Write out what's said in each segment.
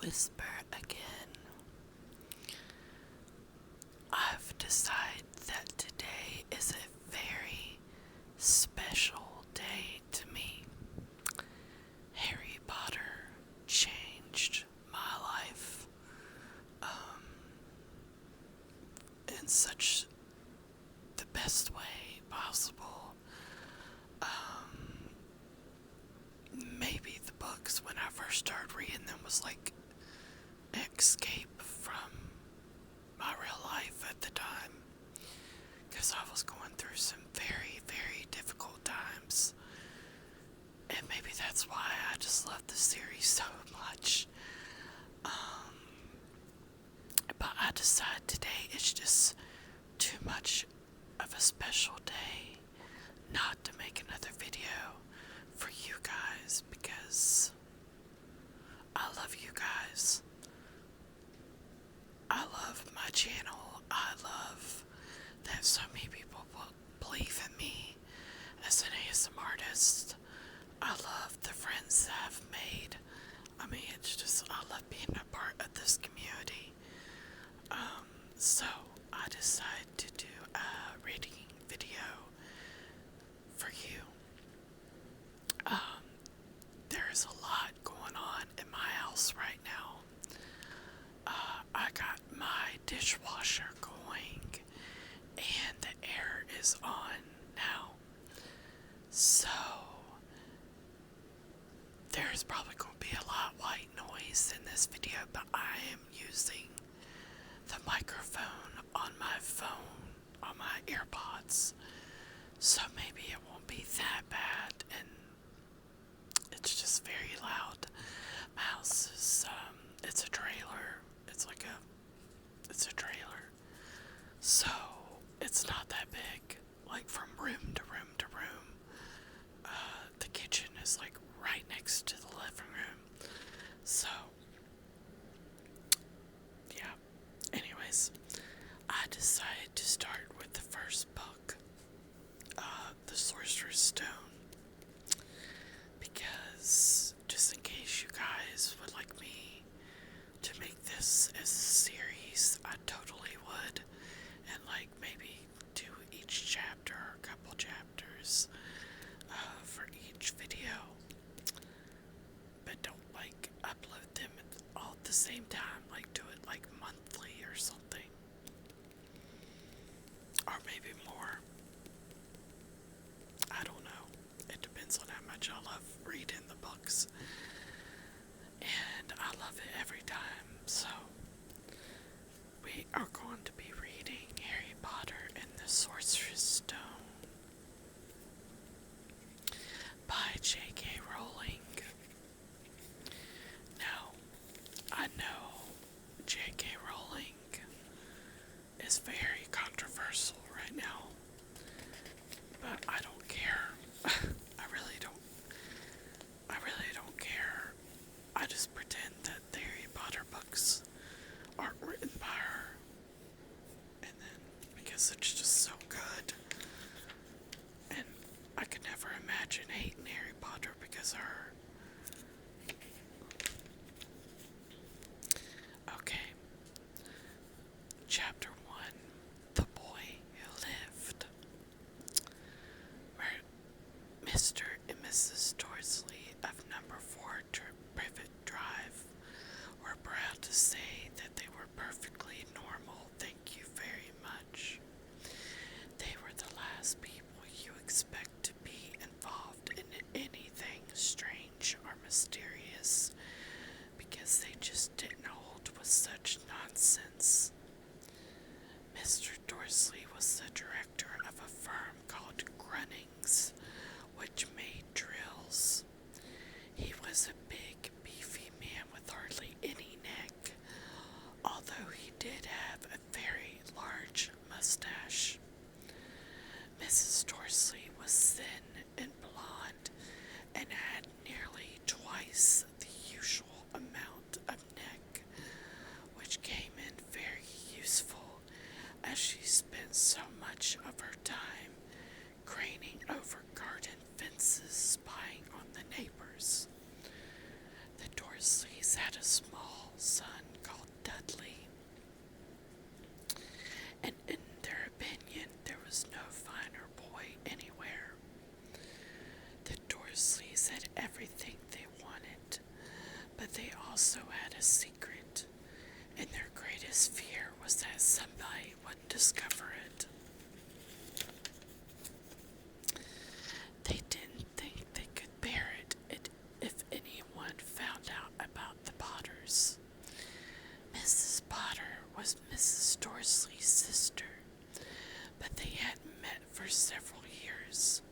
whisper again. I've decided that today is a very special day to me. Harry Potter changed my life in such the best way possible. Maybe the books when I first started reading them was like escape from my real life at the time, because I was going through some very, very difficult times, and maybe that's why I just love the series so much. But I decided today it's just too much of a special day not to make another video for you guys, because I love you guys. I love my channel. I love that so many people believe in me as an ASMR artist. I love the friends that I've made. I mean, it's just, I love being a part of this community. So I decided to do a reading video for you. There's a lot going on in my house right now. I got my dishwasher going, and the air is on now. So there's probably going to be a lot of white noise in this video, but I am using the microphone on my phone, on my AirPods, so maybe it won't be that bad, and it's just very loud. My house is, it's a trailer. It's a trailer. So, it's not that big, like from room to room to room. The kitchen is like right next to the living room. So, yeah. Anyways, I decided to start with the first book, The Sorcerer's Stone, because just in case you guys would like me to make this as a series, I totally would, and like maybe do each chapter or a couple chapters for each video, but don't like upload them all at the same time, like do it like monthly or something, or maybe more. I don't know. It depends on how much I love reading the books, and I love it every time. So we are going to be reading Harry Potter and the Sorcerer's Stone by J.K. Rowling. Now, I know J.K. Rowling is very controversial right now, but I don't care. I really don't care. I just pretend that the Harry Potter books aren't written by her, and then because it's just so good, and I could never imagine hating Harry Potter because of her. Okay. Chapter 1, The Boy Who Lived. Where Mr. and Mrs. Dorsley of number 4 Privet Drive were proud to say that they were perfectly normal, thank you very much. They were the last people you expect to be involved in anything strange or mysterious, because they just didn't hold with such nonsense. Mr. Dorsley was the director of a firm called Grunnings, which made drills. He was a big, beefy man with hardly any neck, years.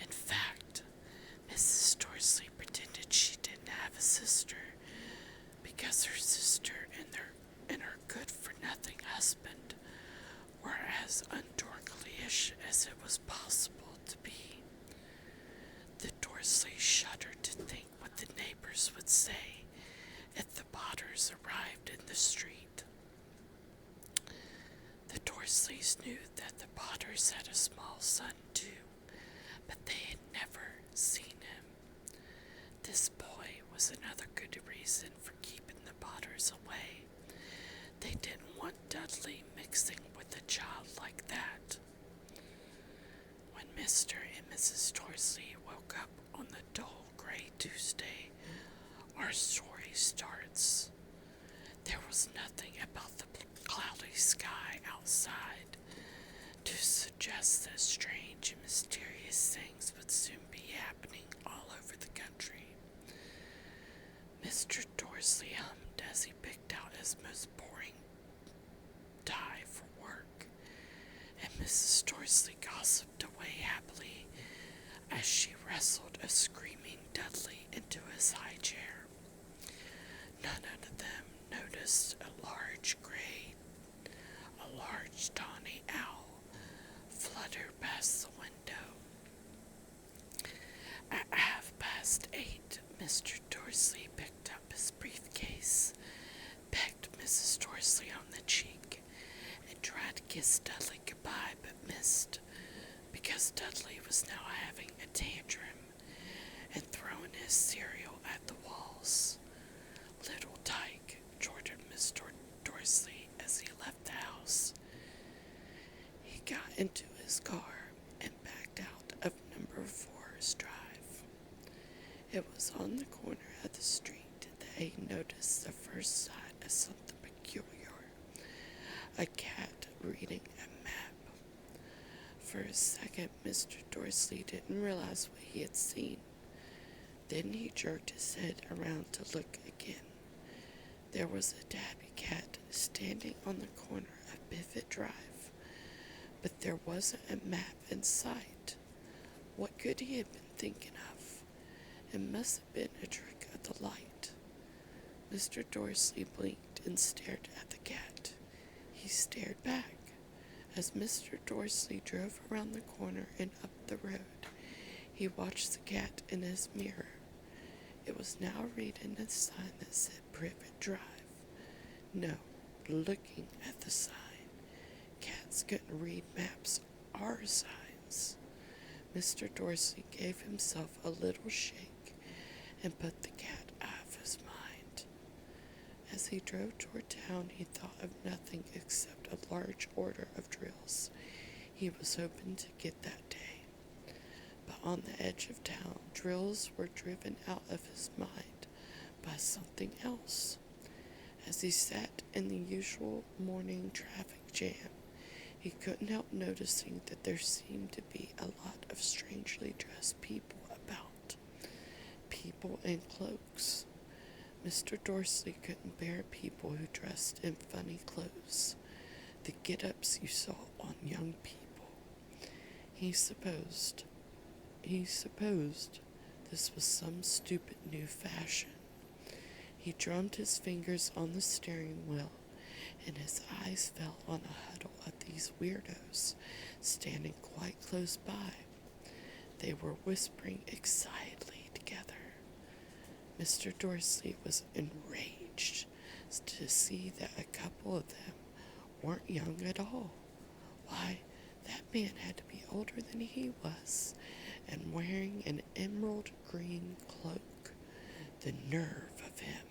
In fact, Mrs. Dorsley pretended she didn't have a sister because her sister and her good-for-nothing husband were as undorklyish as it was possible to be. The Dorsleys shuddered to think what the neighbors would say if the Potters arrived in the street. The Dorsleys knew that the Potters had a small son too, but they had never seen him. This boy was another good reason for keeping the Potters away. They didn't want Dudley mixing with a child like that. When Mr. and Mrs. Dorsley woke up on the dull gray Tuesday, our story starts. There was nothing about the cloudy sky outside to suggest that strange and mysterious things would soon be happening all over the country. Mr. Dorsley hummed as he picked out his most boring tie for work, and Mrs. Dorsley gossiped away happily as she wrestled a screaming Dudley into his high chair. None of them noticed a large tawny owl flutter past the window. At 8:30, Mr. Dorsley picked up his briefcase, pecked Mrs. Dorsley on the cheek, and tried to kiss Dudley goodbye, but missed, because Dudley was now having a tantrum and throwing his cereal at the walls. "Little tyke," chortled Mr. Dorsley as he left the house. He got into his car and backed out of number 4's drive. It was on the corner of the street that he noticed the first sign of something peculiar: a cat reading a map. For a second, Mr. Dorsley didn't realize what he had seen. Then he jerked his head around to look again. There was a tabby cat standing on the corner of Pivot Drive, but there wasn't a map in sight. What could he have been thinking of? It must have been a trick of the light. Mr. Dorsley blinked and stared at the cat. He stared back. As Mr. Dorsley drove around the corner and up the road, he watched the cat in his mirror. It was now reading a sign that said Privet Drive. No, looking at the sign. Cats couldn't read maps or signs. Mr. Dorsley gave himself a little shake and put the cat out of his mind. As he drove toward town, he thought of nothing except a large order of drills he was hoping to get that day. But on the edge of town, drills were driven out of his mind by something else. As he sat in the usual morning traffic jam, he couldn't help noticing that there seemed to be a lot of strangely dressed people about. People in cloaks. Mr. Dorsley couldn't bear people who dressed in funny clothes, the get-ups you saw on young people. He supposed this was some stupid new fashion. He drummed his fingers on the steering wheel, and his eyes fell on a huddle of these weirdos standing quite close by. They were whispering excitedly together. Mr. Dorsley was enraged to see that a couple of them weren't young at all. Why, that man had to be older than he was, and wearing an emerald green cloak. The nerve of him!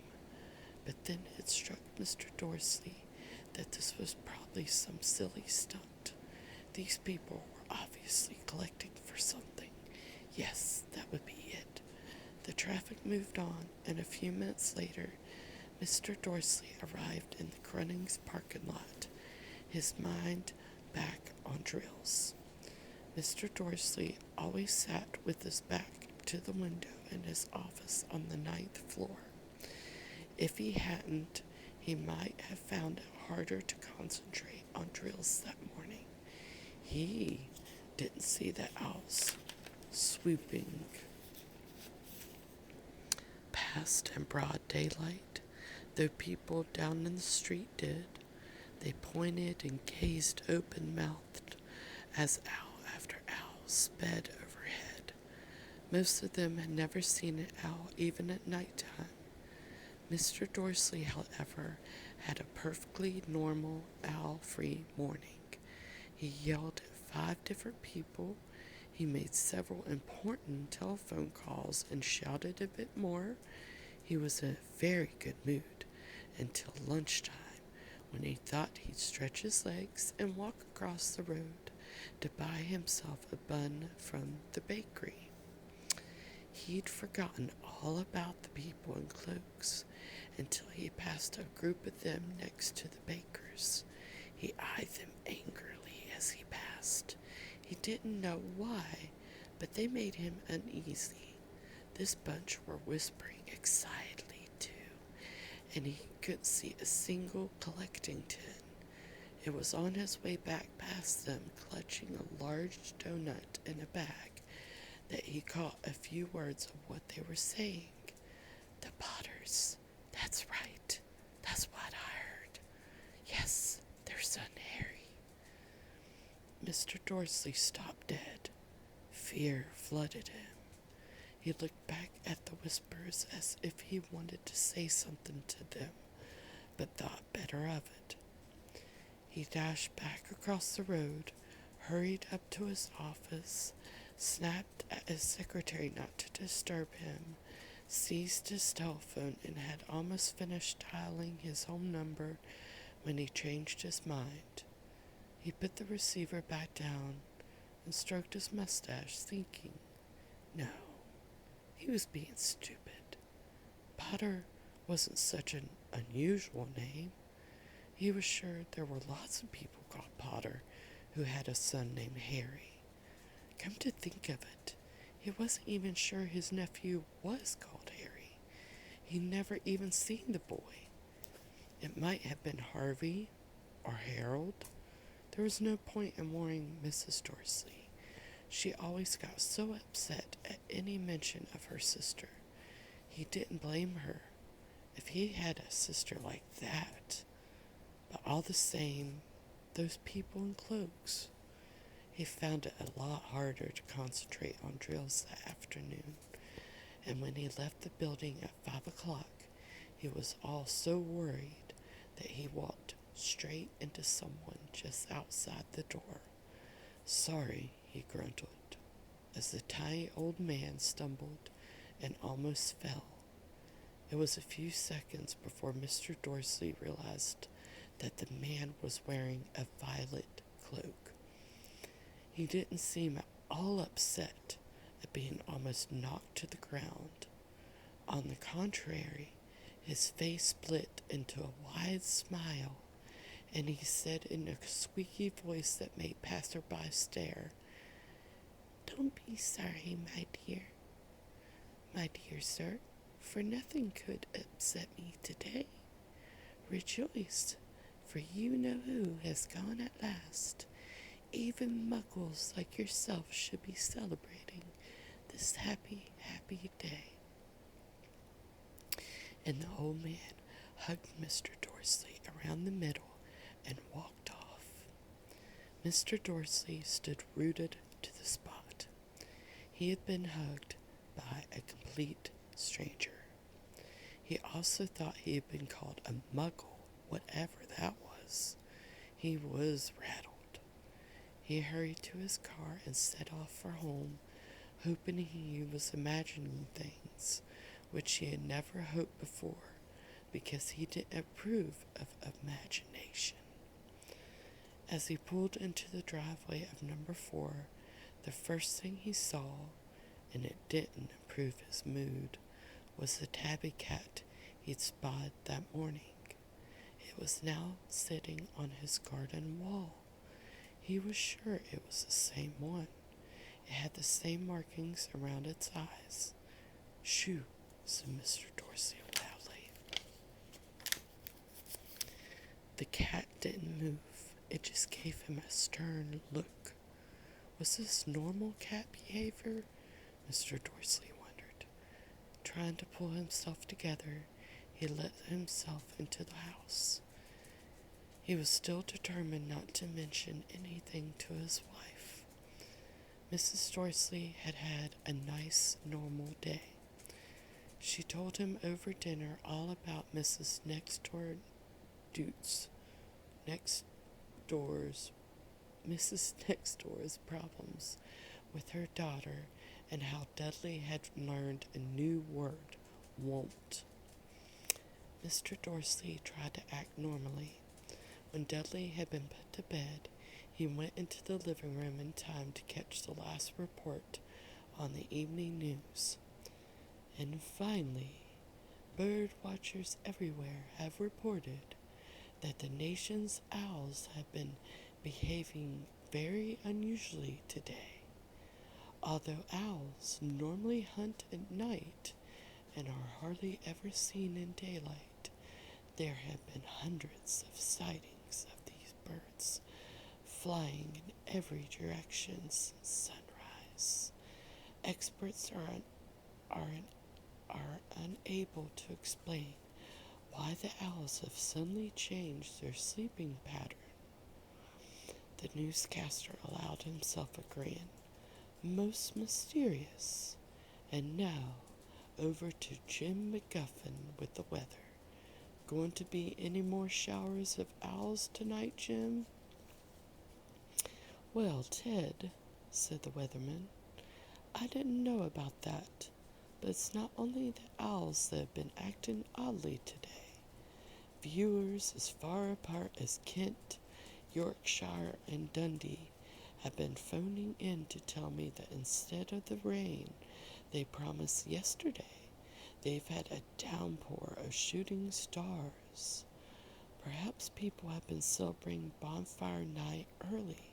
But then it struck Mr. Dorsley that this was probably some silly stunt. These people were obviously collecting for something. Yes, that would be it. The traffic moved on, and a few minutes later, Mr. Dorsley arrived in the Grunnings parking lot, his mind back on drills. Mr. Dorsley always sat with his back to the window in his office on the 9th floor. If he hadn't, he might have found it harder to concentrate on drills that morning. He didn't see the owls swooping past in broad daylight, though people down in the street did. They pointed and gazed open-mouthed as owl after owl sped overhead. Most of them had never seen an owl even at night time. Mr. Dorsley, however, had a perfectly normal owl-free morning. He yelled at 5 different people. He made several important telephone calls and shouted a bit more. He was in a very good mood until lunchtime, when he thought he'd stretch his legs and walk across the road to buy himself a bun from the bakery. He'd forgotten all about the people in cloaks until he passed a group of them next to the baker's. He eyed them angrily as he passed. He didn't know why, but they made him uneasy. This bunch were whispering excitedly, too, and he couldn't see a single collecting tin. It was on his way back past them, clutching a large donut in a bag, that he caught a few words of what they were saying. The Potters. That's right. That's what I heard. Yes, their son Harry. Mr. Dorsley stopped dead. Fear flooded him. He looked back at the whispers as if he wanted to say something to them, but thought better of it. He dashed back across the road, hurried up to his office, snapped at his secretary not to disturb him, seized his telephone, and had almost finished dialing his home number when he changed his mind. He put the receiver back down and stroked his mustache, thinking, no, he was being stupid. Potter wasn't such an unusual name. He was sure there were lots of people called Potter who had a son named Harry. Come to think of it, he wasn't even sure his nephew was called Harry. He'd never even seen the boy. It might have been Harvey or Harold. There was no point in worrying Mrs. Dorsley. She always got so upset at any mention of her sister. He didn't blame her if he had a sister like that. But all the same, those people in cloaks. He found it a lot harder to concentrate on drills that afternoon, and when he left the building at 5 o'clock, he was all so worried that he walked straight into someone just outside the door. Sorry, he grunted, as the tiny old man stumbled and almost fell. It was a few seconds before Mr. Dorsley realized that the man was wearing a violet cloak. He didn't seem at all upset at being almost knocked to the ground. On the contrary, his face split into a wide smile, and he said in a squeaky voice that made passerby stare, "Don't be sorry, my dear. My dear sir, for nothing could upset me today. Rejoice, for you know who has gone at last. Even muggles like yourself should be celebrating this happy, happy day." And the old man hugged Mr. Dorsley around the middle and walked off. Mr. Dorsley stood rooted to the spot. He had been hugged by a complete stranger. He also thought he had been called a muggle, whatever that was. He was rattled. He hurried to his car and set off for home, hoping he was imagining things which he had never hoped before, because he didn't approve of imagination. As he pulled into the driveway of number 4, the first thing he saw, and it didn't improve his mood, was the tabby cat he'd spotted that morning. It was now sitting on his garden wall. He was sure it was the same one. It had the same markings around its eyes. "Shoo," said Mr. Dorsley loudly. The cat didn't move. It just gave him a stern look. Was this normal cat behavior? Mr. Dorsley wondered. Trying to pull himself together, he let himself into the house. He was still determined not to mention anything to his wife. Mrs. Dorsley had had a nice, normal day. She told him over dinner all about Mrs. Mrs. Next Door's problems with her daughter and how Dudley had learned a new word, won't. Mr. Dorsley tried to act normally. When Dudley had been put to bed, he went into the living room in time to catch the last report on the evening news. And finally, bird watchers everywhere have reported that the nation's owls have been behaving very unusually today. Although owls normally hunt at night and are hardly ever seen in daylight, there have been hundreds of sightings of these birds flying in every direction since sunrise. Experts are unable to explain why the owls have suddenly changed their sleeping pattern. The newscaster allowed himself a grin. Most mysterious. And now, over to Jim McGuffin with the weather. Going to be any more showers of owls tonight, Jim? Well, Ted, said the weatherman, I didn't know about that, but it's not only the owls that have been acting oddly today. Viewers as far apart as Kent, Yorkshire, and Dundee have been phoning in to tell me that instead of the rain they promised yesterday, they've had a downpour of shooting stars. Perhaps people have been celebrating bonfire night early.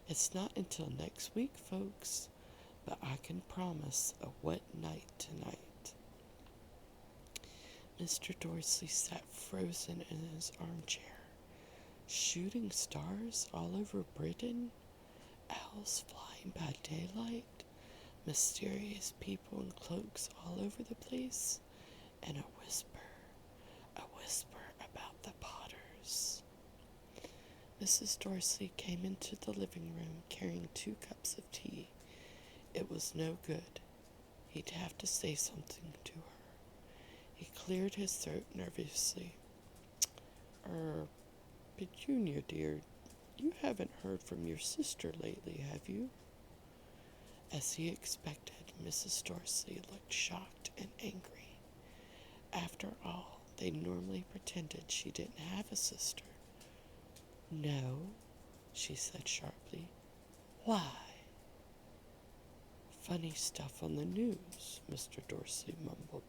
It's not until next week, folks, but I can promise a wet night tonight. Mr. Dorsley sat frozen in his armchair. Shooting stars all over Britain? Owls flying by daylight? Mysterious people in cloaks all over the place? And a whisper about the Potters. Mrs. Dorsley came into the living room carrying 2 cups of tea. It was no good. He'd have to say something to her. He cleared his throat nervously. Petunia, dear, you haven't heard from your sister lately, have you? As he expected, Mrs. Dorsley looked shocked and angry. After all, they normally pretended she didn't have a sister. No, she said sharply. Why? Funny stuff on the news, Mr. Dorsley mumbled.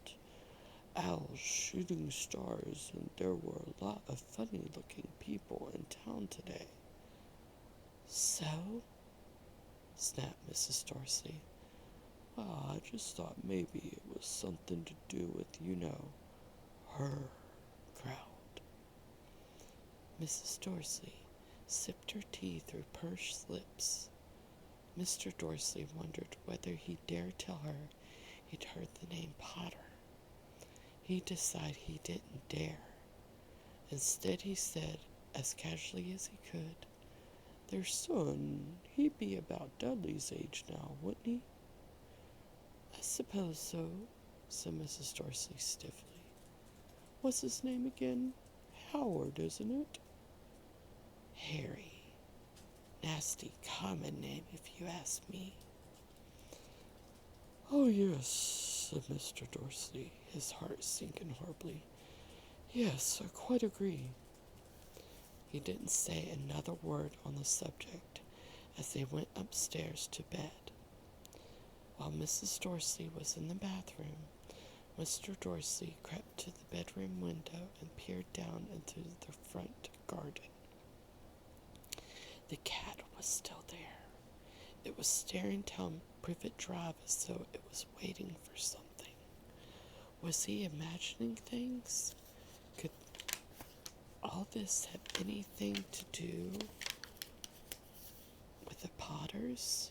Owls shooting stars, and there were a lot of funny-looking people in town today. So? Snapped Mrs. Dorsley. I just thought maybe it was something to do with, her crowd. Mrs. Dorsley sipped her tea through pursed lips. Mr. Dorsley wondered whether he dared tell her he'd heard the name Potter. He decided he didn't dare. Instead, he said, as casually as he could, their son, he'd be about Dudley's age now, wouldn't he? I suppose so, said Mrs. Dorsley stiffly. What's his name again? Howard, isn't it? Harry. Nasty common name, if you ask me. Oh, yes, said Mr. Dorsley, his heart sinking horribly. Yes, I quite agree. He didn't say another word on the subject as they went upstairs to bed. While Mrs. Dorsley was in the bathroom, Mr. Dorsley crept to the bedroom window and peered down into the front garden. The cat was still there. It was staring down Privet Drive as though it was waiting for something. Was he imagining things? Could all this have anything to do with the Potters?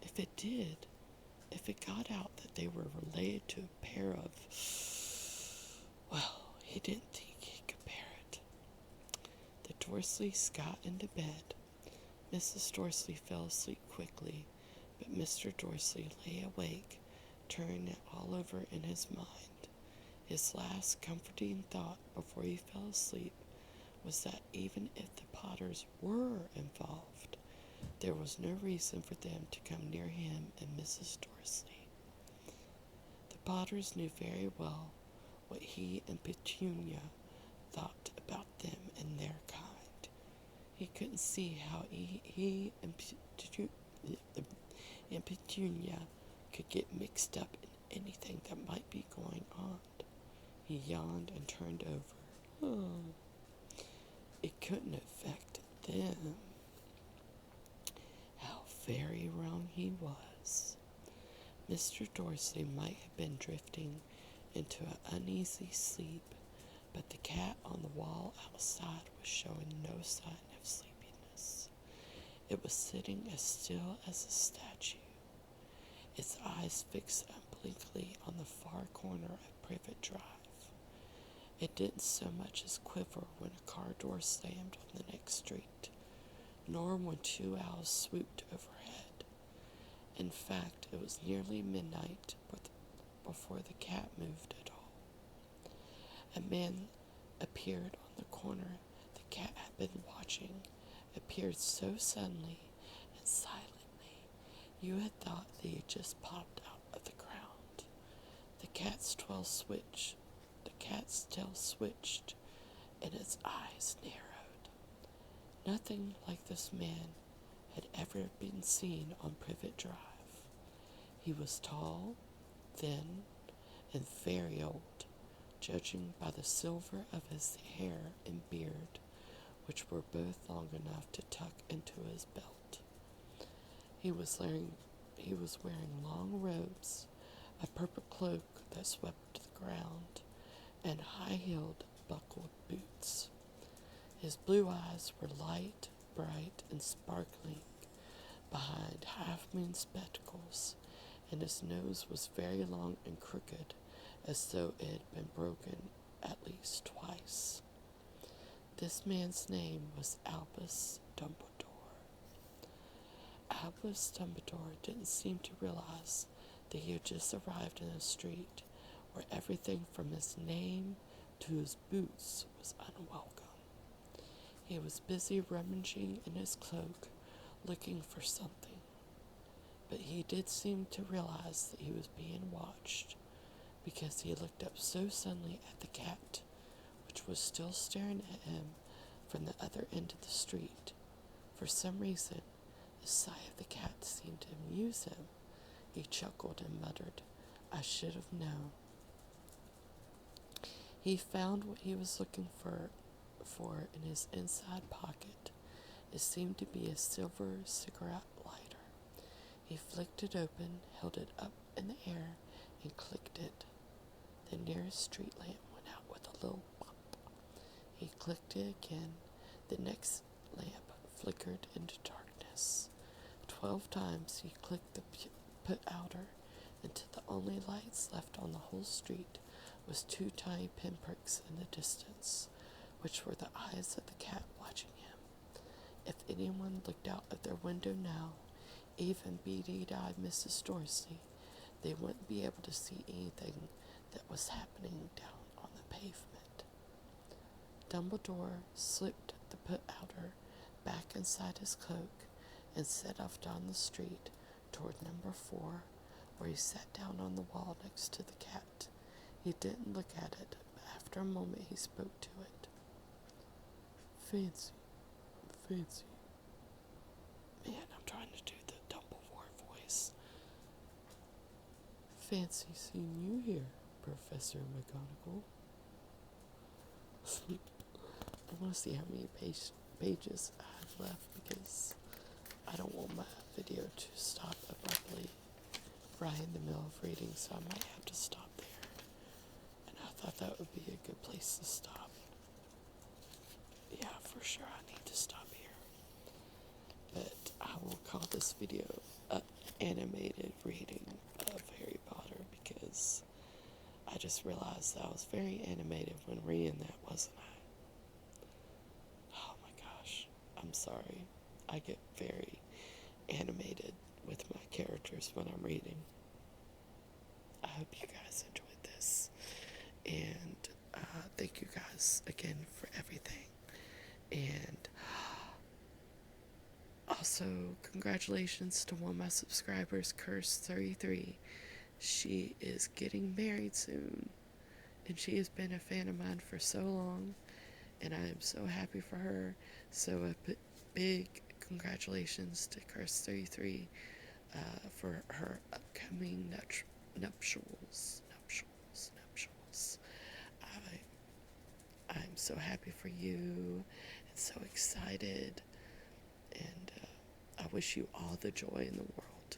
If it did, if it got out that they were related to a pair of... Well, he didn't think he could bear it. The Dorsleys got into bed. Mrs. Dorsley fell asleep quickly, but Mr. Dorsley lay awake, turning it all over in his mind. His last comforting thought before he fell asleep was that even if the Potters were involved, there was no reason for them to come near him and Mrs. Dorsley. The Potters knew very well what he and Petunia thought about them and their kind. He couldn't see how he and Petunia could get mixed up in anything that might be going on. He yawned and turned over. Oh, it couldn't affect them. How very wrong he was. Mr. Dorsley might have been drifting into an uneasy sleep, but the cat on the wall outside was showing no sign of sleepiness. It was sitting as still as a statue, its eyes fixed obliquely on the far corner of Privet Drive. It didn't so much as quiver when a car door slammed on the next street, nor when two owls swooped overhead. In fact, it was nearly midnight before the cat moved at all. A man appeared on the corner the cat had been watching, appeared so suddenly and silently you had thought that he had just popped out of the ground. The cat's tail switched and its eyes narrowed. Nothing like this man had ever been seen on Privet Drive. He was tall, thin, and very old, judging by the silver of his hair and beard, which were both long enough to tuck into his belt. He was wearing long robes, a purple cloak that swept to the ground, and high-heeled, buckled boots. His blue eyes were light, bright, and sparkling behind half-moon spectacles, and his nose was very long and crooked, as though it had been broken at least twice. This man's name was Albus Dumbledore. Albus Dumbledore didn't seem to realize that he had just arrived in a street where everything from his name to his boots was unwelcome. He was busy rummaging in his cloak, looking for something, but he did seem to realize that he was being watched, because he looked up so suddenly at the cat, which was still staring at him from the other end of the street. For some reason, the sight of the cat seemed to amuse him. He chuckled and muttered, "I should have known." He found what he was looking for in his inside pocket. It seemed to be a silver cigarette lighter. He flicked it open, held it up in the air, and clicked it. The nearest street lamp went out with a little pop. He clicked it again. The next lamp flickered into darkness. 12 times he clicked the put outer until the only lights left on the whole street was 2 tiny pinpricks in the distance, which were the eyes of the cat watching him. If anyone looked out of their window now, even beady-eyed Mrs. Dorsley, they wouldn't be able to see anything that was happening down on the pavement. Dumbledore slipped the put-outer back inside his cloak and set off down the street toward number 4, where he sat down on the wall next to the cat. He didn't look at it, but after a moment he spoke to it. Fancy. Man, I'm trying to do the Dumbledore voice. Fancy seeing you here, Professor McGonagall. I want to see how many pages I have left, because I don't want my video to stop abruptly right in the middle of reading, so I might have to stop there. And I thought that would be a good place to stop. Yeah, for sure I need to stop here. But I will call this video an animated reading of Harry Potter because I just realized I was very animated when reading that, wasn't I? Oh my gosh, I'm sorry. I get very animated with my characters when I'm reading. I hope you guys enjoyed this. And thank you guys again for everything. And also, congratulations to one of my subscribers, Curse33. She is getting married soon. And she has been a fan of mine for so long. And I am so happy for her. So a big congratulations to Curse33 for her upcoming nuptials. I'm so happy for you and so excited, and I wish you all the joy in the world.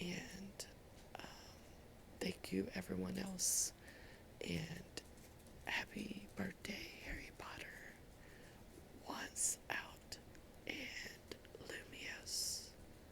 And thank you, everyone else, and happy birthday.